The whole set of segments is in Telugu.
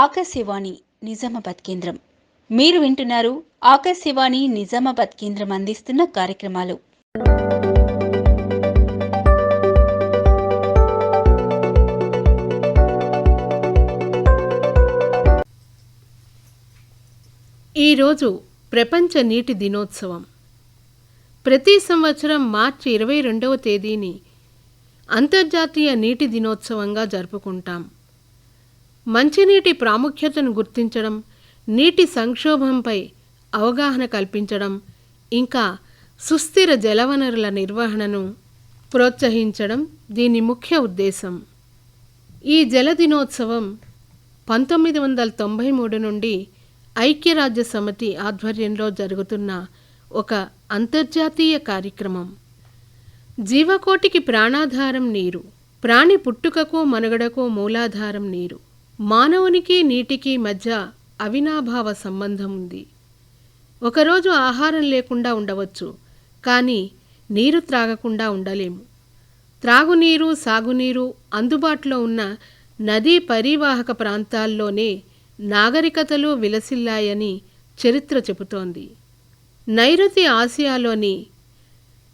ఆకాశవాణి నిజామాబాద్ కేంద్రం. మీరు వింటున్నారు ఆకాశవాణి నిజామాబాద్ కేంద్రం అందిస్తున్న కార్యక్రమాలు. ఈరోజు ప్రపంచ నీటి దినోత్సవం. ప్రతి సంవత్సరం మార్చి 22వ తేదీని అంతర్జాతీయ నీటి దినోత్సవంగా జరుపుకుంటాం. మంచినీటి ప్రాముఖ్యతను గుర్తించడం, నీటి సంక్షోభంపై అవగాహన కల్పించడం, ఇంకా సుస్థిర జలవనరుల నిర్వహణను ప్రోత్సహించడం దీని ముఖ్య ఉద్దేశం. ఈ జల దినోత్సవం 1993 నుండి ఐక్యరాజ్య సమితి ఆధ్వర్యంలో జరుగుతున్న ఒక అంతర్జాతీయ కార్యక్రమం. జీవకోటికి ప్రాణాధారం నీరు. ప్రాణి పుట్టుకకు మనుగడకు మూలాధారం నీరు. మానవునికి నీటికి మధ్య అవినాభావ సంబంధం ఉంది. ఒకరోజు ఆహారం లేకుండా ఉండవచ్చు, కానీ నీరు త్రాగకుండా ఉండలేము. త్రాగునీరు, సాగునీరు అందుబాటులో ఉన్న నదీ పరివాహక ప్రాంతాల్లోనే నాగరికతలు విలసిల్లాయని చరిత్ర చెబుతోంది. నైరుతి ఆసియాలోని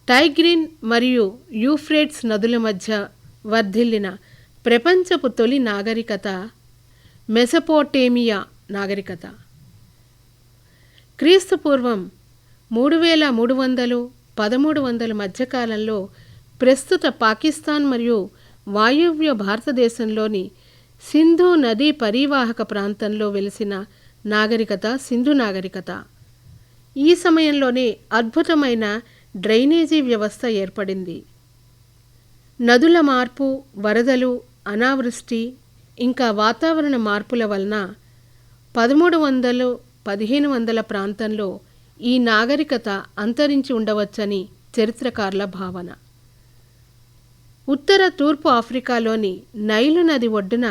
టైగ్రిన్ మరియు యూఫ్రేట్స్ నదుల మధ్య వర్ధిల్లిన ప్రపంచపు తొలి నాగరికత మెసపోటేమియా నాగరికత. క్రీస్తుపూర్వం 3300-1300 మధ్యకాలంలో ప్రస్తుత పాకిస్తాన్ మరియు వాయువ్య భారతదేశంలోని సింధు నదీ పరివాహక ప్రాంతంలో వెలిసిన నాగరికత సింధు నాగరికత. ఈ సమయంలోనే అద్భుతమైన డ్రైనేజీ వ్యవస్థ ఏర్పడింది. నదుల మార్పు, వరదలు, అనావృష్టి ఇంకా వాతావరణ మార్పుల వలన 1300-1500 ప్రాంతంలో ఈ నాగరికత అంతరించి ఉండవచ్చని చరిత్రకారుల భావన. ఉత్తర తూర్పు ఆఫ్రికాలోని నైలు నది ఒడ్డున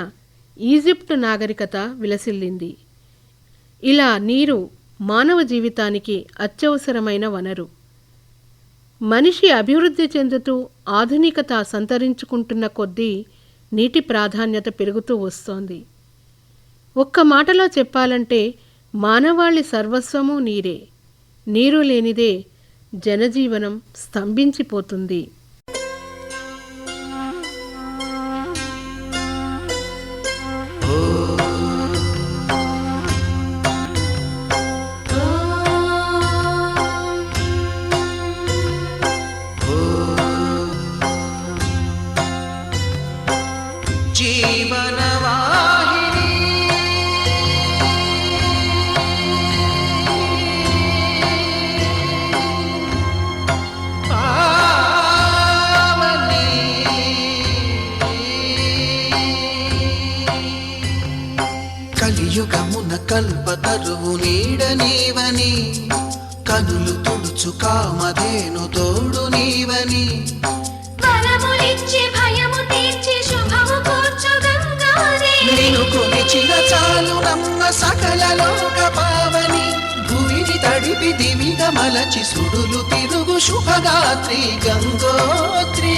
ఈజిప్టు నాగరికత విలసిల్లింది. ఇలా నీరు మానవ జీవితానికి అత్యవసరమైన వనరు. మనిషి అభివృద్ధి చెందుతూ ఆధునికత సంతరించుకుంటున్న కొద్దీ నీటి ప్రాధాన్యత పెరుగుతూ వస్తోంది. ఒక్క మాటలో చెప్పాలంటే మానవాళి సర్వస్వము నీరే. నీరు లేనిదే జనజీవనం స్తంభించిపోతుంది. కలియుగమున కల్పతరువు నీడ నీవని, కనులు తుడుచు కామధేను తోడు నీవని, నిన్ను కొలిచిన చాలు నమ్మ సకల లోక పావని, భూమిని తడిపి దివిగా మలచి సుడులు తిరుగు శుభగాత్రి గంగోత్రి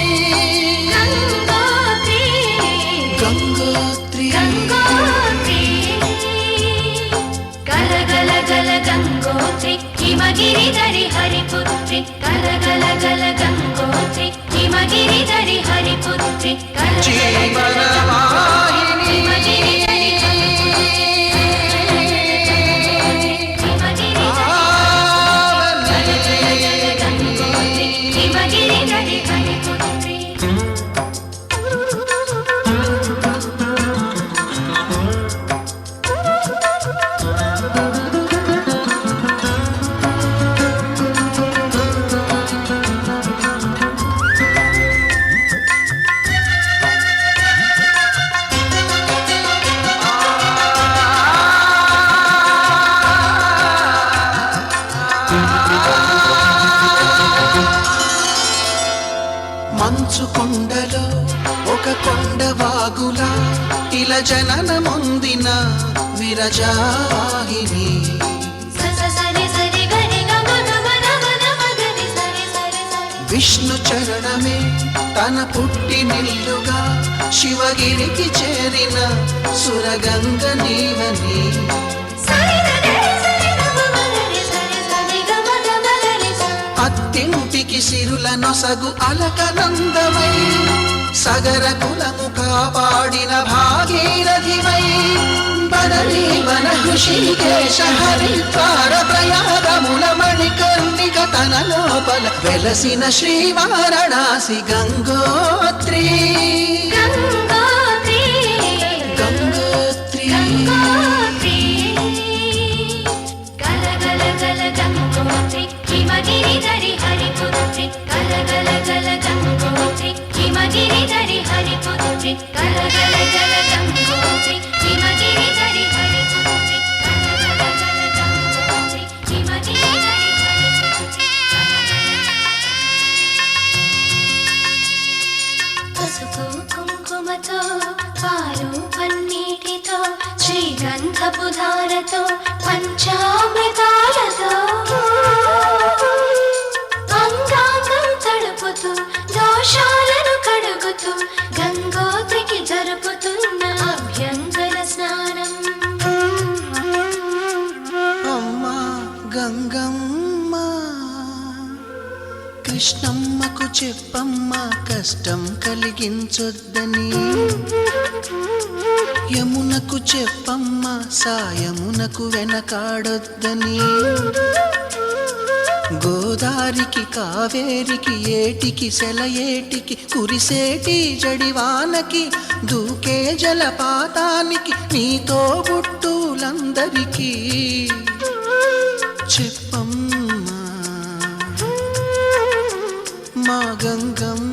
గంగోత్రి గల గల గంగోత్రి హిమగిరిధరి హరిపుత్రి గల గల గల గంగోత్రి హిమగిరిధరి హరిపుత్రి జీవనవాహిని హిమగిరిధరి గంగోత్రి హిమగిరిధరి హరిపుత్రి. మంచు కొండలో ఒక కొండ వాగులా ఇలా జననమొందిన విరజావాహిని, విష్ణు చరణమే తన పుట్టినిల్లుగా శివగిరికి చేరిన సురగంగ నీవని అత్తింటికి సిరుల నొసగు అలకనందమై సగర కులము కాపాడిన భాగీరథివై బదరీవన హృషికేశ హరిద్వార ప్రయాగముల మణికర్ణిక తన లోపల వెలసిన శ్రీ వారణాసి గంగోత్రి గంగోత్రి హిమగిరిధరి హరిపుత్రి గల గల గంగోత్రి హిమగిరిధరి హరిపుత్రి గల గల గంగోత్రి హిమగిరిధరి హరిపుత్రి గల గంగోత్రి హిమగిరిధరి హరిపుత్రి పసుపు కుంకుమతో పాలు పన్నీటితో శ్రీగంధపు ధారతో పంచామృతాలతో అంగాంగం తడుపుతూ దోషాలను కడుగుతూ గంగోత్రికి జరుపుతున్న అభ్యంగన స్నానం. అమ్మా గంగమ్మ కృష్ణమ్మకు చెప్పమ్మా కష్టం కలిగించొద్దని యమునకు చెప్పమ్మా సాయమునకు వెనకాడొద్దని గోదారికి కావేరికి ఏటికి సెలయేటికి కురిసేటి జడివానకి దూకే జలపాతానికి నీతో బుట్టులందరికీ చెప్పమ్మా మా గంగమ్మ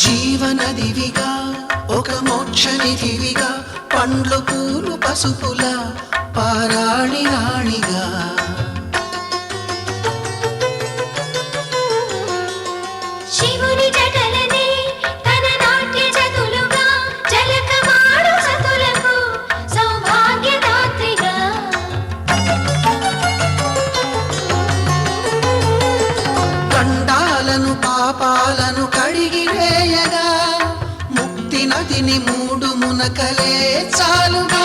జీవనదివిగా ఒక మోక్షనిధివిగా పండ్లు పూలు పసుపుల పారాణి రాణిగా శివుని జటలనే తన నాట్య జతులుగా జలకమాడు సతులకు సౌభాగ్యదాత్రిగా గండాలను పాపాలను కడిగివేయగా ముక్తి నదిని మూడు మునకలే చాలుగా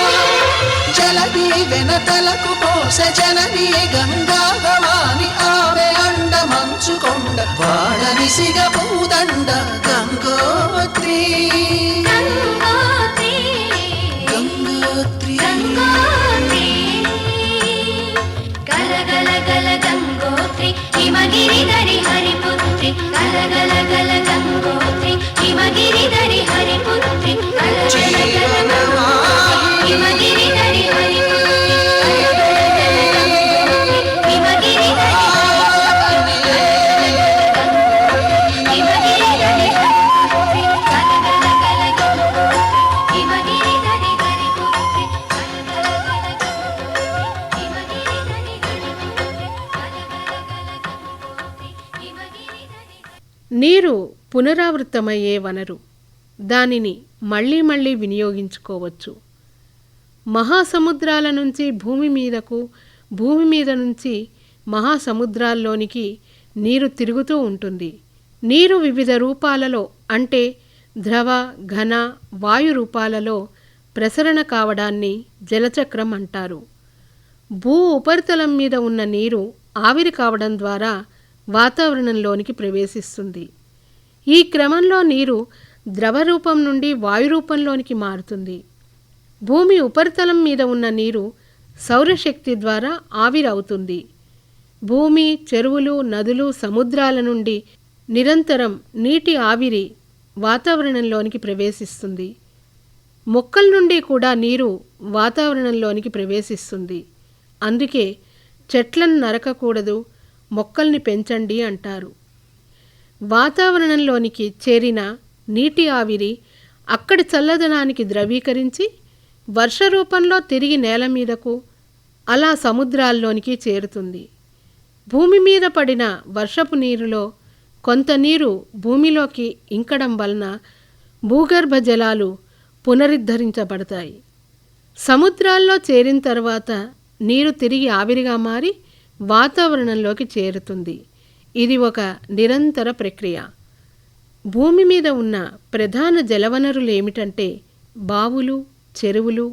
జలది వెనతలకు పోసె జనని గంగా భవాని ఆమె అండ మంచుకొండ వాడని సిగ పూదండ గంగోత్రి గంగోత్రి గంగోత్రి గంగోత్రి గల గల గల గంగోత్రి హిమగిరిధరి హరిపుత్రి గల గల గల గంగోత్రి హిమగిరిధరి హరిపుత్రి గల గల గల గంగోత్రి హిమగిరిధరి హరిపుత్రి నీరు పునరావృతమయ్యే వనరు. దానిని మళ్ళీ మళ్ళీ వినియోగించుకోవచ్చు. మహాసముద్రాల నుంచి భూమి మీదకు, భూమి మీద నుంచి మహాసముద్రాల్లోనికి నీరు తిరుగుతూ ఉంటుంది. నీరు వివిధ రూపాలలో అంటే ద్రవ, ఘన, వాయు రూపాలలో ప్రసరణ కావడాన్ని జలచక్రం అంటారు. భూ ఉపరితలం మీద ఉన్న నీరు ఆవిరి కావడం ద్వారా వాతావరణంలోనికి ప్రవేశిస్తుంది. ఈ క్రమంలో నీరు ద్రవ రూపం నుండి వాయు రూపంలోనికి మారుతుంది. భూమి ఉపరితలం మీద ఉన్న నీరు సౌరశక్తి ద్వారా ఆవిరవుతుంది. భూమి, చెరువులు, నదులు, సముద్రాల నుండి నిరంతరం నీటి ఆవిరి వాతావరణంలోనికి ప్రవేశిస్తుంది. మొక్కల నుండి కూడా నీరు వాతావరణంలోనికి ప్రవేశిస్తుంది. అందుకే చెట్లను నరకకూడదు, మొక్కల్ని పెంచండి అంటారు. వాతావరణంలోనికి చేరిన నీటి ఆవిరి అక్కడి చల్లదనానికి ద్రవీకరించి వర్ష రూపంలో తిరిగి నేల మీదకు, అలా సముద్రాల్లోనికి చేరుతుంది. భూమి మీద పడిన వర్షపు నీరులో కొంత నీరు భూమిలోకి ఇంకడం వలన భూగర్భ జలాలు పునరుద్ధరించబడతాయి. సముద్రాల్లో చేరిన తర్వాత నీరు తిరిగి ఆవిరిగా మారి వాతావరణంలోకి చేరుతుంది. ఇది ఒక నిరంతర ప్రక్రియ. భూమి మీద ఉన్న ప్రధాన జలవనరులు ఏమిటంటే బావులు, చెరువులు,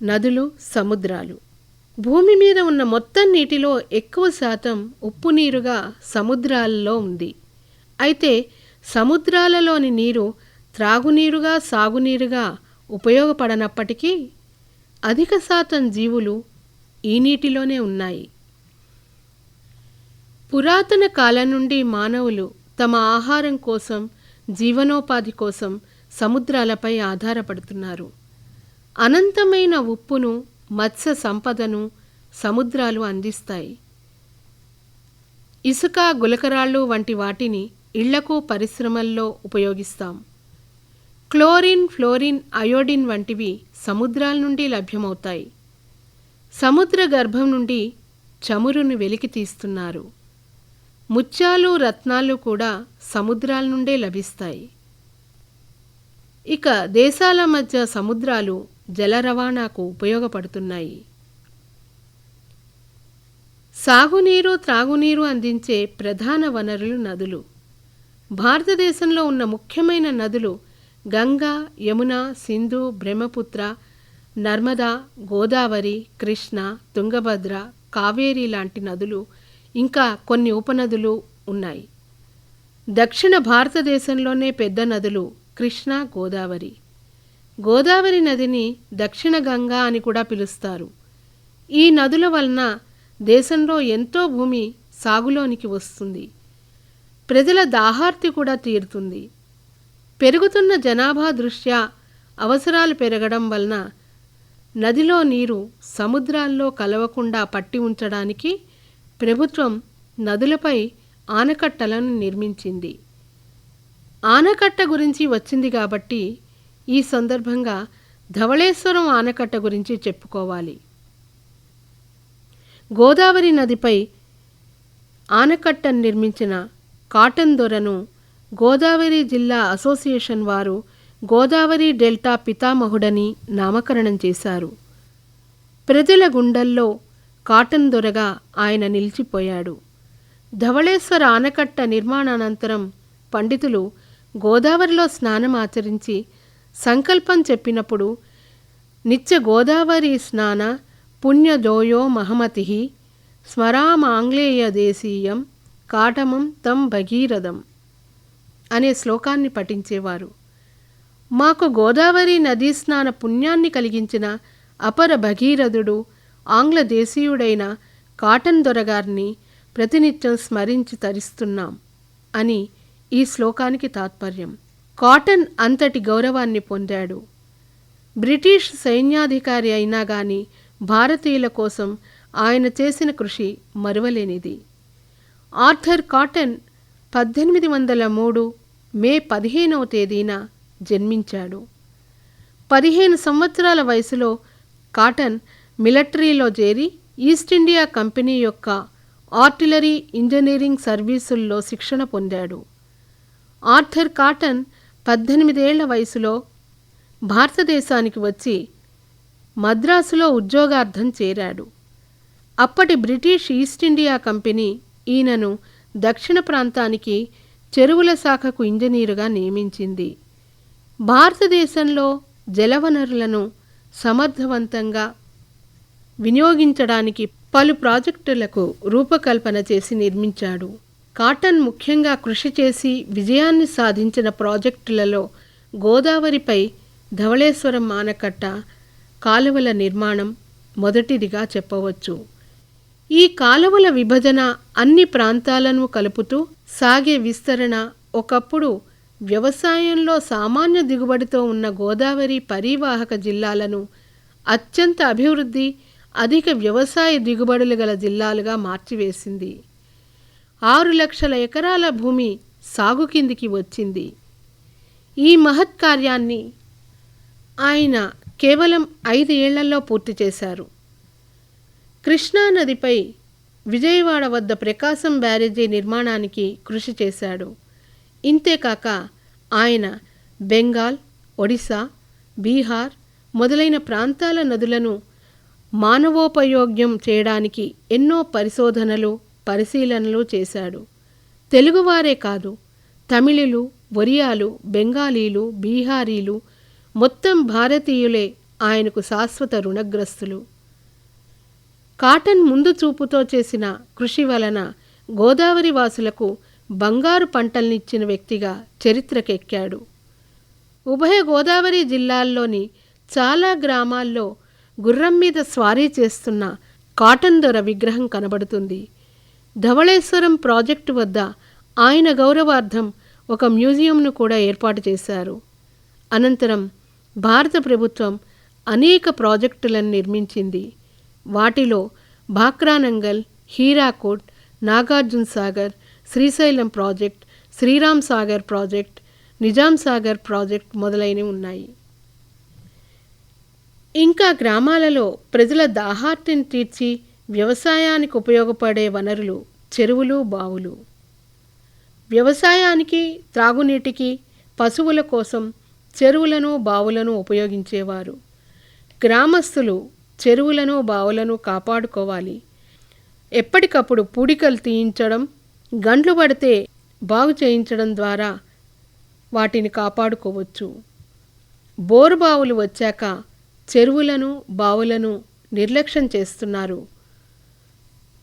నదులు, సముద్రాలు. భూమి మీద ఉన్న మొత్తం నీటిలో ఎక్కువ శాతం ఉప్పు నీరుగా సముద్రాలలో ఉంది. అయితే సముద్రాలలోని నీరు త్రాగునీరుగా, సాగునీరుగా ఉపయోగపడనప్పటికీ అధిక శాతం జీవులు ఈ నీటిలోనే ఉన్నాయి. పురాతన కాలం నుండి మానవులు తమ ఆహారం కోసం, జీవనోపాధి కోసం సముద్రాలపై ఆధారపడుతున్నారు. అనంతమైన ఉప్పును, మత్స్య సంపదను సముద్రాలు అందిస్తాయి. ఇసుక, గులకరాళ్ళు వంటి వాటిని ఇళ్లకు, పరిశ్రమల్లో ఉపయోగిస్తాం. క్లోరిన్, ఫ్లోరిన్, అయోడిన్ వంటివి సముద్రాల నుండి లభ్యమవుతాయి. సముద్ర గర్భం నుండి చమురును వెలికి తీస్తున్నారు. ముత్యాలు, రత్నాలు కూడా సముద్రాల నుండే లభిస్తాయి. ఇక దేశాల మధ్య సముద్రాలు జల రవాణాకు ఉపయోగపడుతున్నాయి. సాగునీరు, త్రాగునీరు అందించే ప్రధాన వనరులు నదులు. భారతదేశంలో ఉన్న ముఖ్యమైన నదులు గంగా, యమున, సింధు, బ్రహ్మపుత్ర, నర్మదా, గోదావరి, కృష్ణ, తుంగభద్ర, కావేరి లాంటి నదులు, ఇంకా కొన్ని ఉపనదులు ఉన్నాయి. దక్షిణ భారతదేశంలోనే పెద్ద నదులు కృష్ణ, గోదావరి. గోదావరి నదిని దక్షిణ గంగా అని కూడా పిలుస్తారు. ఈ నదుల వలన దేశంలో ఎంతో భూమి సాగులోనికి వస్తుంది. ప్రజల దాహార్తి కూడా తీరుతుంది. పెరుగుతున్న జనాభా దృష్ట్యా అవసరాలు పెరగడం వలన నదిలో నీరు సముద్రాల్లో కలవకుండా పట్టి ఉంచడానికి ప్రభుత్వం నదులపై ఆనకట్టలను నిర్మించింది. ఆనకట్ట గురించి వచ్చింది కాబట్టి ఈ సందర్భంగా ధవళేశ్వరం ఆనకట్ట గురించి చెప్పుకోవాలి. గోదావరి నదిపై ఆనకట్టను నిర్మించిన కాటన్ దొరను గోదావరి జిల్లా అసోసియేషన్ వారు గోదావరి డెల్టా పితామహుడని నామకరణం చేశారు. ప్రజల గుండెల్లో కాటన్ దొరగా ఆయన నిలిచిపోయాడు. ధవళేశ్వర ఆనకట్ట నిర్మాణానంతరం పండితులు గోదావరిలో స్నానం ఆచరించి సంకల్పం చెప్పినప్పుడు నిత్య గోదావరి స్నాన పుణ్యదోయో మహమతి స్మరామాంగ్లేయ దేశీయం కాటమం తం భగీరథం అనే శ్లోకాన్ని పఠించేవారు. మాకు గోదావరి నదీ స్నాన పుణ్యాన్ని కలిగించిన అపర భగీరథుడు ఆంగ్ల దేశీయుడైన కాటన్ దొరగారిని ప్రతినిత్యం స్మరించి తరిస్తున్నాం అని ఈ శ్లోకానికి తాత్పర్యం. కాటన్ అంతటి గౌరవాన్ని పొందాడు. బ్రిటిష్ సైన్యాధికారి అయినా గాని భారతీయుల కోసం ఆయన చేసిన కృషి మరువలేనిది. ఆర్థర్ కాటన్ 1803 మే 15వ తేదీన జన్మించాడు. 15 సంవత్సరాల వయసులో కాటన్ మిలిటరీలో చేరి ఈస్ట్ ఇండియా కంపెనీ యొక్క ఆర్టిలరీ ఇంజనీరింగ్ సర్వీసుల్లో శిక్షణ పొందాడు. ఆర్థర్ కాటన్ 18 ఏళ్ల వయసులో భారతదేశానికి వచ్చి మద్రాసులో ఉద్యోగార్థం చేరాడు. అప్పటి బ్రిటిష్ ఈస్ట్ ఇండియా కంపెనీ ఈయనను దక్షిణ ప్రాంతానికి చెరువుల శాఖకు ఇంజనీరుగా నియమించింది. భారతదేశంలో జలవనరులను సమర్థవంతంగా వినియోగించడానికి పలు ప్రాజెక్టులకు రూపకల్పన చేసి నిర్మించాడు. కాటన్ ముఖ్యంగా కృషి చేసి విజయాన్ని సాధించిన ప్రాజెక్టులలో గోదావరిపై ధవళేశ్వరం ఆనకట్ట, కాలువల నిర్మాణం మొదటిదిగా చెప్పవచ్చు. ఈ కాలువల విభజన అన్ని ప్రాంతాలను కలుపుతూ సాగే విస్తరణ ఒకప్పుడు వ్యవసాయంలో సామాన్య దిగుబడితో ఉన్న గోదావరి పరీవాహక జిల్లాలను అత్యంత అభివృద్ధి, అధిక వ్యవసాయ దిగుబడులు గల జిల్లాలుగా మార్చివేసింది. 6 లక్షల ఎకరాల భూమి సాగు కిందికి వచ్చింది. ఈ మహత్కార్యాన్ని ఆయన కేవలం 5 ఏళ్లలో పూర్తి చేశారు. కృష్ణానదిపై విజయవాడ వద్ద ప్రకాశం బ్యారేజీ నిర్మాణానికి కృషి చేశాడు. ఇంతేకాక ఆయన బెంగాల్, ఒడిశా, బీహార్ మొదలైన ప్రాంతాల నదులను మానవోపయోగ్యం చేయడానికి ఎన్నో పరిశోధనలు, పరిశీలనలు చేశాడు. తెలుగువారే కాదు, తమిళులు, ఒరియాలు, బెంగాలీలు, బీహారీలు మొత్తం భారతీయులే ఆయనకు శాశ్వత రుణగ్రస్తులు. కాటన్ ముందు చూపుతో చేసిన కృషి వలన గోదావరి వాసులకు బంగారు పంటల్నిచ్చిన వ్యక్తిగా చరిత్రకెక్కాడు. ఉభయ గోదావరి జిల్లాల్లోని చాలా గ్రామాల్లో గుర్రం మీద స్వారీ చేస్తున్న కాటన్ దొర విగ్రహం కనబడుతుంది. ధవళేశ్వరం ప్రాజెక్టు వద్ద ఆయన గౌరవార్థం ఒక మ్యూజియంను కూడా ఏర్పాటు చేశారు. అనంతరం భారత ప్రభుత్వం అనేక ప్రాజెక్టులను నిర్మించింది. వాటిలో Bhakra Nangal, Hirakud, Nagarjuna Sagar, Srisailam project, Sriram Sagar project, Nizam Sagar project మొదలైనవి ఉన్నాయి. ఇంకా గ్రామాలలో ప్రజల దాహార్తిని తీర్చి వ్యవసాయానికి ఉపయోగపడే వనరులు చెరువులు, బావులు. వ్యవసాయానికి, త్రాగునీటికి, పశువుల కోసం చెరువులను, బావులను ఉపయోగించేవారు. గ్రామస్తులు చెరువులను, బావులను కాపాడుకోవాలి. ఎప్పటికప్పుడు పూడికలు తీయించడం, గండ్లు పడితే బాగు చేయించడం ద్వారా వాటిని కాపాడుకోవచ్చు. బోరుబావులు వచ్చాక చెరువులను, బావులను నిర్లక్ష్యం చేస్తున్నారు.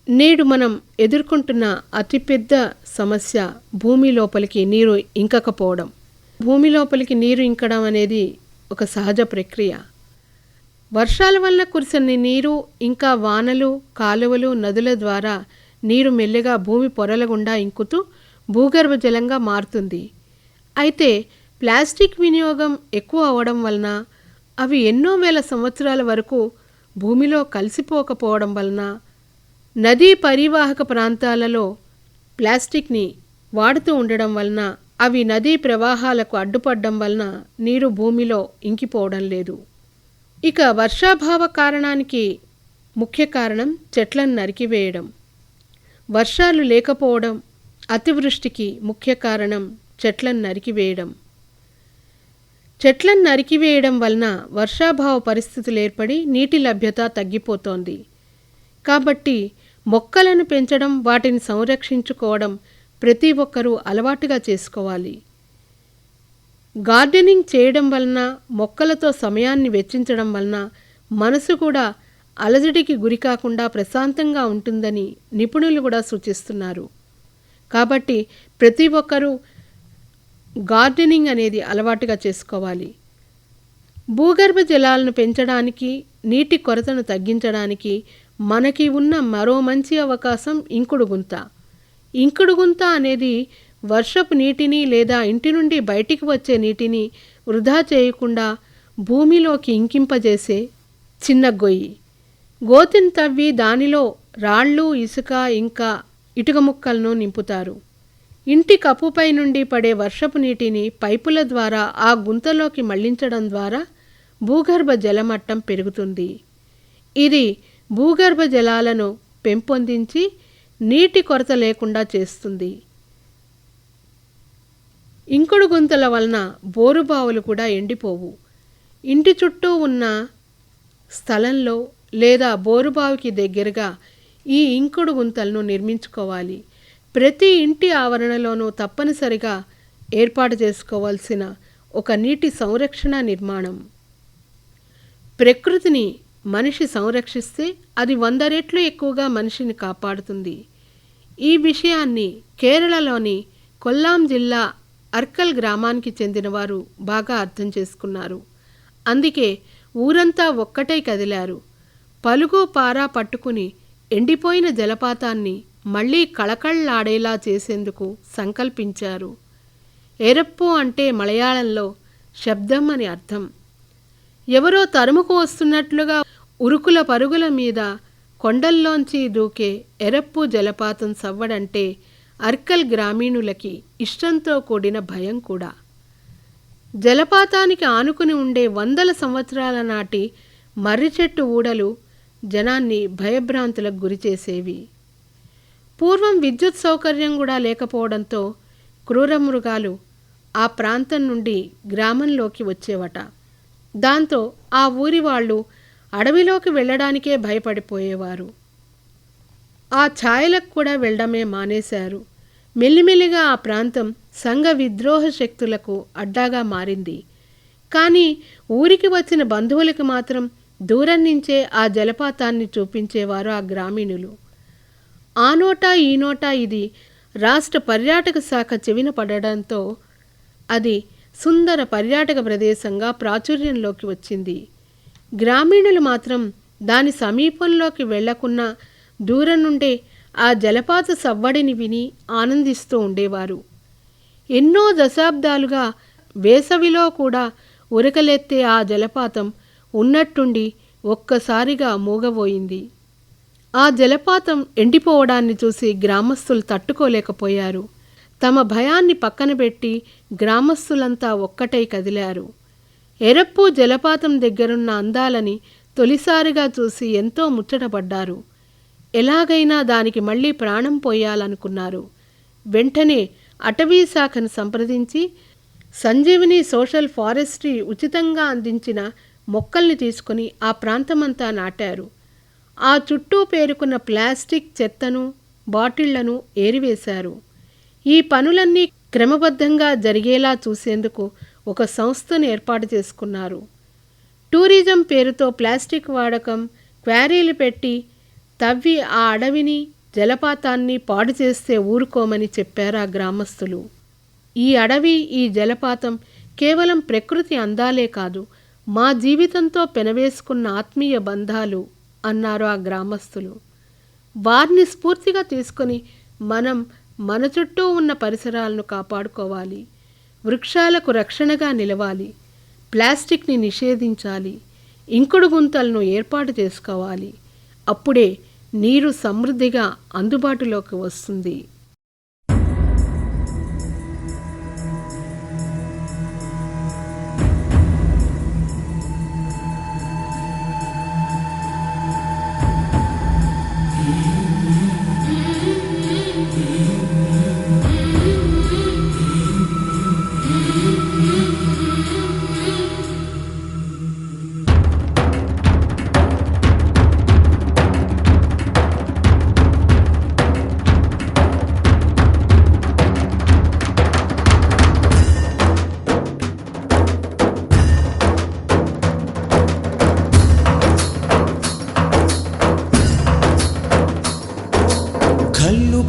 నేడు మనం ఎదుర్కొంటున్న అతిపెద్ద సమస్య భూమి లోపలికి నీరు ఇంకకపోవడం. భూమి లోపలికి నీరు ఇంకడం అనేది ఒక సహజ ప్రక్రియ. వర్షాల వల్ల కురిసిన నీరు, ఇంకా వానలు, కాలువలు, నదుల ద్వారా నీరు మెల్లగా భూమి పొరల గుండా ఇంకుతూ భూగర్భ జలంగా మారుతుంది. అయితే ప్లాస్టిక్ వినియోగం ఎక్కువ అవడం వలన, అవి ఎన్నో వేల సంవత్సరాల వరకు భూమిలో కలిసిపోకపోవడం వలన, నదీ పరివాహక ప్రాంతాలలో ప్లాస్టిక్ని వాడుతూ ఉండడం వలన, అవి నదీ ప్రవాహాలకు అడ్డుపడడం వలన నీరు భూమిలో ఇంకిపోవడం లేదు. ఇక వర్షాభావ కారణానికి ముఖ్య కారణం చెట్లను నరికివేయడం. వర్షాలు లేకపోవడం, అతివృష్టికి ముఖ్య కారణం చెట్లను నరికివేయడం. చెట్లను నరికివేయడం వలన వర్షాభావ పరిస్థితులు ఏర్పడి నీటి లభ్యత తగ్గిపోతోంది. కాబట్టి మొక్కలను పెంచడం, వాటిని సంరక్షించుకోవడం ప్రతి ఒక్కరూ అలవాటుగా చేసుకోవాలి. గార్డెనింగ్ చేయడం వలన, మొక్కలతో సమయాన్ని వెచ్చించడం వలన మనసు కూడా అలజడికి గురికాకుండా ప్రశాంతంగా ఉంటుందని నిపుణులు కూడా సూచిస్తున్నారు. కాబట్టి ప్రతి ఒక్కరూ గార్డెనింగ్ అనేది అలవాటుగా చేసుకోవాలి. భూగర్భ జలాలను పెంచడానికి, నీటి కొరతను తగ్గించడానికి మనకి ఉన్న మరో మంచి అవకాశం ఇంకుడు గుంత. ఇంకుడు గుంత అనేది వర్షపు నీటిని లేదా ఇంటి నుండి బయటికి వచ్చే నీటిని వృధా చేయకుండా భూమిలోకి ఇంకింపజేసే చిన్న గొయ్యి. గోతిని తవ్వి దానిలో రాళ్ళు, ఇసుక, ఇంకా ఇటుక ముక్కలను నింపుతారు. ఇంటి కప్పుపై నుండి పడే వర్షపు నీటిని పైపుల ద్వారా ఆ గుంతలోకి మళ్లించడం ద్వారా భూగర్భ జలమట్టం పెరుగుతుంది. ఇది భూగర్భ జలాలను పెంపొందించి నీటి కొరత లేకుండా చేస్తుంది. ఇంకుడు గుంతల వలన బోరుబావులు కూడా ఎండిపోవు. ఇంటి చుట్టూ ఉన్న స్థలంలో లేదా బోరుబావికి దగ్గరగా ఈ ఇంకుడు గుంతలను నిర్మించుకోవాలి. ప్రతి ఇంటి ఆవరణలోనూ తప్పనిసరిగా ఏర్పాటు చేసుకోవాల్సిన ఒక నీటి సంరక్షణ నిర్మాణం. ప్రకృతిని మనిషి సంరక్షిస్తే అది 100 రెట్లు ఎక్కువగా మనిషిని కాపాడుతుంది. ఈ విషయాన్ని కేరళలోని కొల్లాం జిల్లా అర్కల్ గ్రామానికి చెందినవారు బాగా అర్థం చేసుకున్నారు. అందుకే ఊరంతా ఒక్కటై కదిలారు. పలుగు పారా పట్టుకుని ఎండిపోయిన జలపాతాన్ని మళ్లీ కళకళ్లాడేలా చేసేందుకు సంకల్పించారు. ఎరప్పు అంటే మలయాళంలో శబ్దం అని అర్థం. ఎవరో తరుముకు వస్తున్నట్లుగా ఉరుకుల పరుగుల మీద కొండల్లోంచి దూకే ఎరప్పు జలపాతం సవ్వడంటే అర్కల్ గ్రామీణులకి ఇష్టంతో కూడిన భయం కూడా. జలపాతానికి ఆనుకుని ఉండే 100 సంవత్సరాల నాటి మర్రి చెట్టు ఊడలు జనాన్ని భయభ్రాంతులకు గురిచేసేవి. పూర్వం విద్యుత్ సౌకర్యం కూడా లేకపోవడంతో క్రూరమృగాలు ఆ ప్రాంతం నుండి గ్రామంలోకి వచ్చేవట. దాంతో ఆ ఊరి వాళ్ళు అడవిలోకి వెళ్ళడానికే భయపడిపోయేవారు. ఆ ఛాయలకు కూడా వెళ్ళడమే మానేశారు. మెల్లిమెల్లిగా ఆ ప్రాంతం సంఘ విద్రోహ శక్తులకు అడ్డాగా మారింది. కానీ ఊరికి వచ్చిన బంధువులకు మాత్రం దూరం నుంచే ఆ జలపాతాన్ని చూపించేవారు ఆ గ్రామీణులు. ఆ నోటా ఈ నోటా ఇది రాష్ట్ర పర్యాటక శాఖ చెవిన పడడంతో అది సుందర పర్యాటక ప్రదేశంగా ప్రాచుర్యంలోకి వచ్చింది. గ్రామీణులు మాత్రం దాని సమీపంలోకి వెళ్లకున్నా దూరం నుండే ఆ జలపాత సవ్వడిని విని ఆనందిస్తూ ఉండేవారు. ఎన్నో దశాబ్దాలుగా వేసవిలో కూడా ఉరకలెత్తే ఆ జలపాతం ఉన్నట్టుండి ఒక్కసారిగా మూగబోయింది. ఆ జలపాతం ఎండిపోవడాన్ని చూసి గ్రామస్తులు తట్టుకోలేకపోయారు. తమ భయాన్ని పక్కన పెట్టి గ్రామస్తులంతా ఒక్కటై కదిలారు. ఎరప్పు జలపాతం దగ్గరున్న అందాలని తొలిసారిగా చూసి ఎంతో ముచ్చటపడ్డారు. ఎలాగైనా దానికి మళ్ళీ ప్రాణం పోయాలనుకున్నారు. వెంటనే అటవీ శాఖను సంప్రదించి సంజీవిని సోషల్ ఫారెస్ట్రీ ఉచితంగా అందించిన మొక్కల్ని తీసుకుని ఆ ప్రాంతమంతా నాటారు. ఆ చుట్టూ పేరుకున్న ప్లాస్టిక్ చెత్తను, బాటిళ్లను ఏరివేశారు. ఈ పనులన్నీ క్రమబద్ధంగా జరిగేలా చూసేందుకు ఒక సంస్థను ఏర్పాటు చేసుకున్నారు. టూరిజం పేరుతో ప్లాస్టిక్ వాడకం, క్వారీలు పెట్టి తవ్వి ఆ అడవిని, జలపాతాన్ని పాడు చేస్తే ఊరుకోమని చెప్పారు ఆ గ్రామస్తులు. ఈ అడవి, ఈ జలపాతం కేవలం ప్రకృతి అందాలే కాదు, మా జీవితంతో పెనవేసుకున్న ఆత్మీయ బంధాలు అన్నారు ఆ గ్రామస్తులు. వారిని స్ఫూర్తిగా తీసుకొని మనం మన చుట్టూ ఉన్న పరిసరాలను కాపాడుకోవాలి. వృక్షాలకు రక్షణగా నిలవాలి. ప్లాస్టిక్ని నిషేధించాలి. ఇంకుడు గుంతలను ఏర్పాటు చేసుకోవాలి. అప్పుడే నీరు సమృద్ధిగా అందుబాటులోకి వస్తుంది.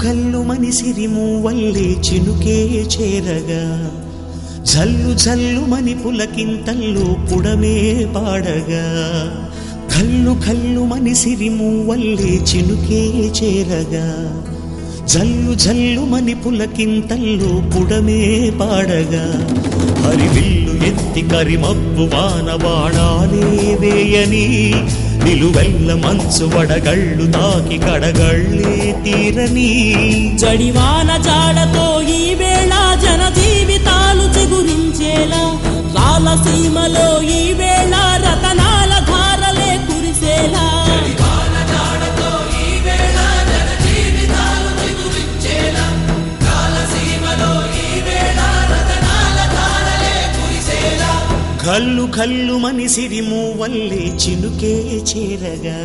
ఘల్లుమని సిరిమూవల్లే చినుకే చేరగా, జల్లు జల్లుమని పులకింతల్లో పుడమే పాడగా. ఘల్లుమని సిరిమూవల్లే చినుకే చేరగా, జల్లు జల్లుమని పులకింతల్లో పుడమే పాడగా. హరివిల్లు ఎత్తి కరిమబ్బు వానవాడాలే వేయని, నిలువెల్ల మంచు వడగళ్ళు తాకి కడగళ్ళే తీరని. జడివాన జాడతో ఈ వేళ జన జీవితాలు చిగురించేలా, రాలసీమలో ఈ వేళ రతనాల ధారలే కురిసేలా. ఘల్లుమని సిరిమూవల్లే చినుకే చేరగా,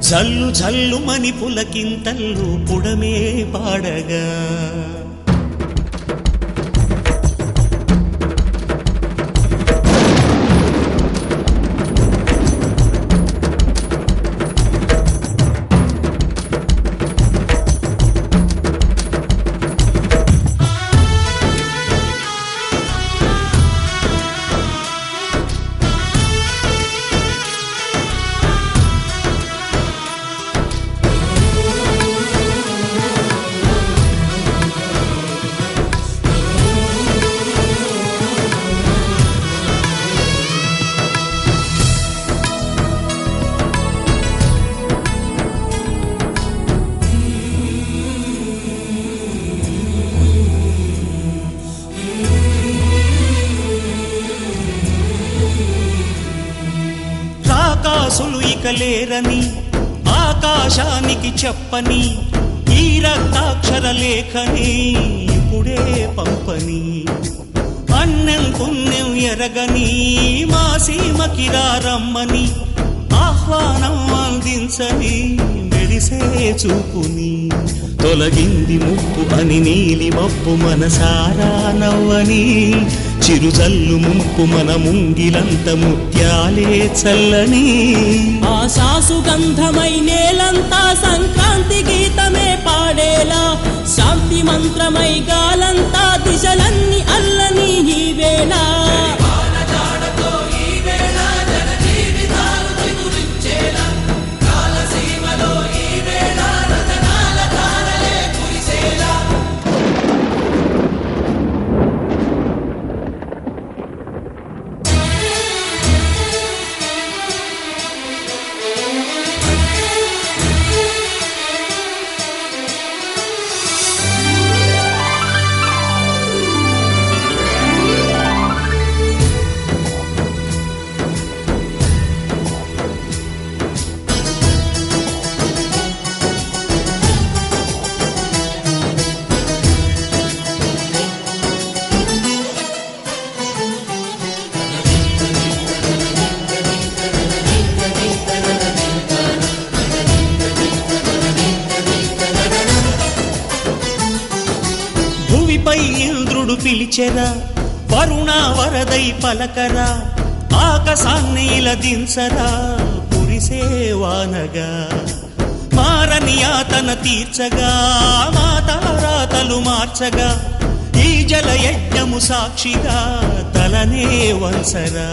జల్లు జల్లుమని పులకింతల్లో పుడమే పాడగా. రాకాసులు ఇక లేరని ఆకాశానికి చెప్పని, ఈ రక్తాక్షర లేఖని ఇప్పుడే పంపని. అన్నం పుణ్యం ఎరగని మా సీమకి రమ్మని, ఆహ్వానం అందించని, మెరిసే చూపుని తొలగింది ముప్పు అని నీలి మప్పు మనసారా నవ్వని చిరుజల్లు ముంపు మన ముంగిలంత ముత్యాలే చల్లని ఆశాసు గంధమై నేలంతా సంక్రాంతి గీతమే పాడేలా శాంతి మంత్రమై గాలంతా దిశలన్నీ అల్లని ఈ వేళ భూమిపై ఇంద్రుడు పిలిచెరా వరుణ వరదై పలకరా ఆకాశాన్ని ఇలా దించరా కురిసే వానగా మారని యాతన తీర్చగా మాతారాతలు మార్చగా ఈ జల యజ్ఞము సాక్షిగా తలనే వంచరా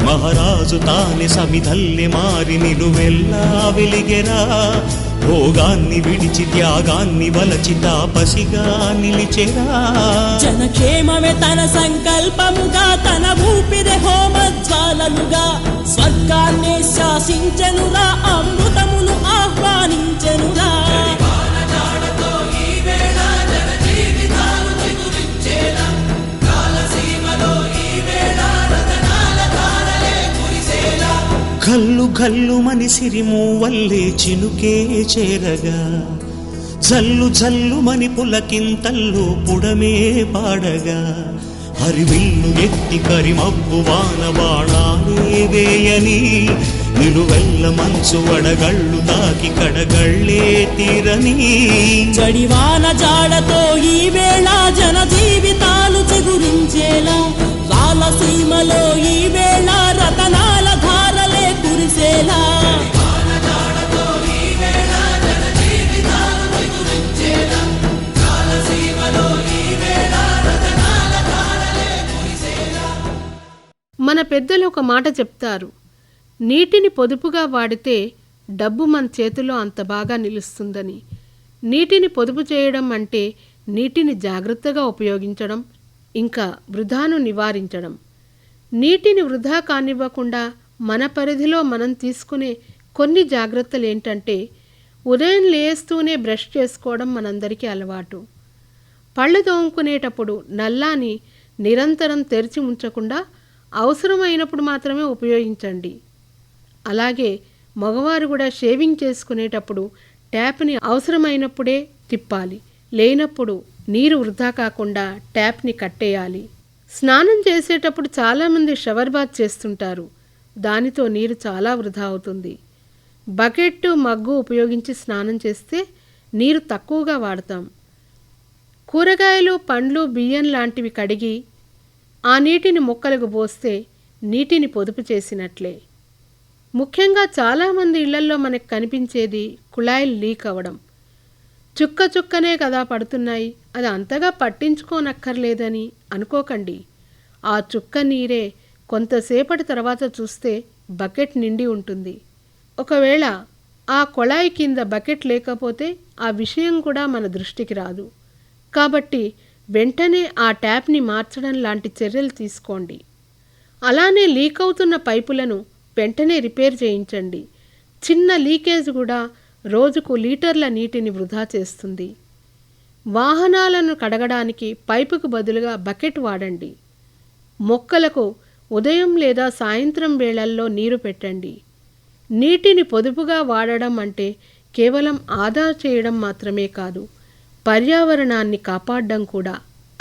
మహారాజు తానే సమిధల్లి మారి నిలువెల్లా వెలిగెరా భోగాన్ని విడిచి త్యాగాన్ని వలచి తాపసిగా నిలిచెరా జనక్షేమమే తన సంకల్పముగా తన ఊపిరి హోమజ్వాలలుగా స్వర్గాన్ని శాసించెనురా అమృతమును ఆహ్వానించెనురా గల్లు గల్లు మని సిరిమూవల్లే చినుకే చేరగా జల్లు జల్లు మని పులకింతల్లు పుడమే పాడగా హరివిల్లు ఎత్తి కరిమబ్బు వాన బాణాలే వేయని నిలువెల్ల మంచు వడగళ్ళు తాకి కడగళ్ళే తీరని జడివాన జాడతో ఈ వేళ జన జీవితాలు చిగురించేలా రాలసీమలో ఈ వేళ రతనాల ధారలే కురిసేలా మన పెద్దలు ఒక మాట చెప్తారు, నీటిని పొదుపుగా వాడితే డబ్బు మన చేతిలో అంత బాగా నిలుస్తుందని. నీటిని పొదుపు చేయడం అంటే నీటిని జాగ్రత్తగా ఉపయోగించడం, ఇంకా వృధాను నివారించడం. నీటిని వృధా కానివ్వకుండా మన పరిధిలో మనం తీసుకునే కొన్ని జాగ్రత్తలు ఏంటంటే, ఉదయం లేస్తూనే బ్రష్ చేసుకోవడం మనందరికీ అలవాటు. పళ్ళు తోముకునేటప్పుడు నల్లాని నిరంతరం తెరిచి ఉంచకుండా అవసరమైనప్పుడు మాత్రమే ఉపయోగించండి. అలాగే మగవారు కూడా షేవింగ్ చేసుకునేటప్పుడు ట్యాప్ని అవసరమైనప్పుడే తిప్పాలి, లేనప్పుడు నీరు వృధా కాకుండా ట్యాప్ని కట్టేయాలి. స్నానం చేసేటప్పుడు చాలామంది షవర్ బాత్ చేస్తుంటారు, దానితో నీరు చాలా వృధా అవుతుంది. బకెట్ మగ్గు ఉపయోగించి స్నానం చేస్తే నీరు తక్కువగా వాడతాం. కూరగాయలు పండ్లు బియ్యం లాంటివి కడిగి ఆ నీటిని మొక్కలకు పోస్తే నీటిని పొదుపు చేసినట్లే. ముఖ్యంగా చాలామంది ఇళ్లల్లో మనకు కనిపించేది కుళాయిలు లీక్ అవ్వడం. చుక్క చుక్కనే కదా పడుతున్నాయి, అది అంతగా పట్టించుకోనక్కర్లేదని అనుకోకండి. ఆ చుక్క నీరే కొంతసేపటి తర్వాత చూస్తే బకెట్ నిండి ఉంటుంది. ఒకవేళ ఆ కొళాయి కింద బకెట్ లేకపోతే ఆ విషయం కూడా మన దృష్టికి రాదు. కాబట్టి వెంటనే ఆ ట్యాప్ని మార్చడం లాంటి చర్యలు తీసుకోండి. అలానే లీక్ అవుతున్న పైపులను వెంటనే రిపేర్ చేయించండి. చిన్న లీకేజ్ కూడా రోజుకు లీటర్ల నీటిని వృధా చేస్తుంది. వాహనాలను కడగడానికి పైపుకు బదులుగా బకెట్ వాడండి. మొక్కలకు ఉదయం లేదా సాయంత్రం వేళల్లో నీరు పెట్టండి. నీటిని పొదుపుగా వాడడం అంటే కేవలం ఆదా చేయడం మాత్రమే కాదు, పర్యావరణాన్ని కాపాడడం కూడా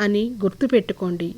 అని గుర్తుపెట్టుకోండి.